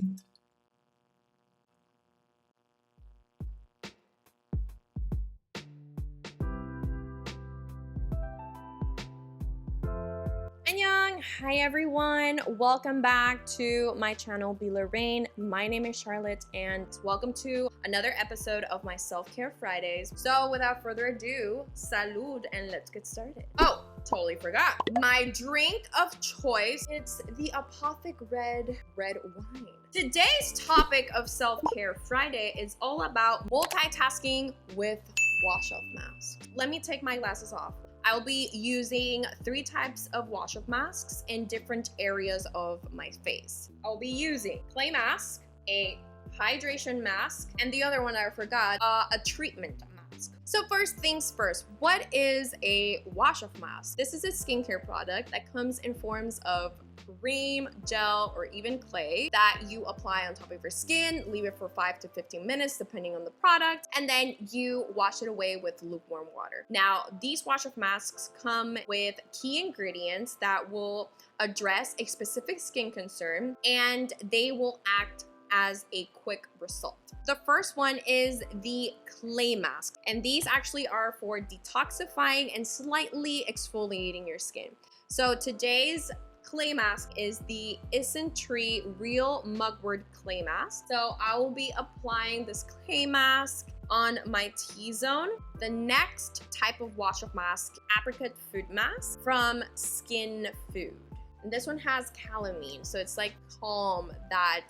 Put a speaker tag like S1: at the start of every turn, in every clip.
S1: Annyoung! Hi everyone! Welcome back to my channel Belorraine. My name is Charlotte and welcome to another episode of my Self-Care Fridays. So without further ado, salud and let's get started. Oh, totally forgot. My drink of choice, it's the Apothic red wine. Today's topic of Self-Care Friday is all about multitasking with wash-off masks. Let me take my glasses off. I'll be using 3 types of wash-off masks in different areas of my face. I'll be using clay mask, a hydration mask, and the other one I forgot, a treatment mask. So first things first, what is a wash-off mask? This is a skincare product that comes in forms of cream, gel, or even clay that you apply on top of your skin, leave it for 5 to 15 minutes depending on the product, and then you wash it away with lukewarm water. Now, these wash-off masks come with key ingredients that will address a specific skin concern, and they will act as a quick result. The first one is the clay mask, and these actually are for detoxifying and slightly exfoliating your skin. So today's clay mask is the Isntree Real Mugwort Clay Mask. So I will be applying this clay mask on my T-zone. The next type of wash-off mask, Apricot Food Mask from Skin Food. And this one has Calamine, so it's like calm that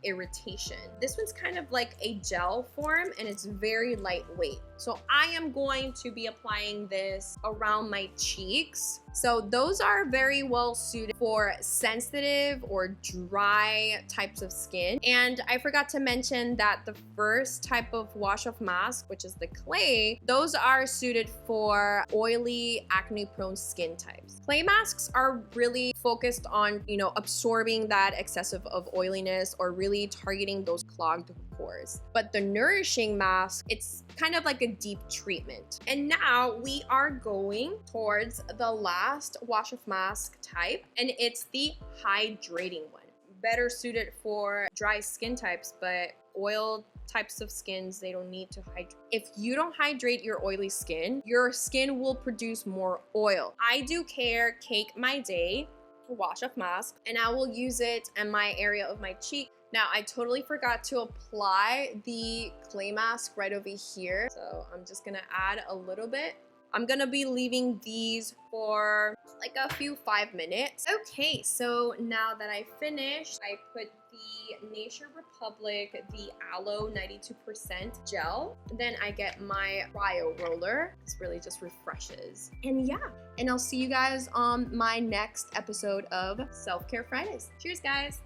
S1: irritation. This one's kind of like a gel form and it's very lightweight. So I am going to be applying this around my cheeks. So those are very well suited for sensitive or dry types of skin. And I forgot to mention that the first type of wash-off mask, which is the clay, those are suited for oily, acne-prone skin types. Clay masks are really focused on, absorbing that excessive of oiliness or really targeting those clogged pores. But the nourishing mask, it's kind of like a deep treatment. And now we are going towards the last wash-off mask type, and it's the hydrating one. Better suited for dry skin types, but oil types of skins, they don't need to hydrate. If you don't hydrate your oily skin, your skin will produce more oil. I do Cake My Day wash-off mask, and I will use it in my area of my cheek. Now, I totally forgot to apply the clay mask right over here, so I'm just gonna add a little bit. I'm gonna be leaving these for like a few 5 minutes. Okay, so now that I finished, I put the Nature Republic, the Aloe 92% gel. Then I get my Cryo roller. This really just refreshes. And yeah, and I'll see you guys on my next episode of Self-Care Fridays. Cheers, guys.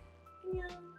S1: Annyeong.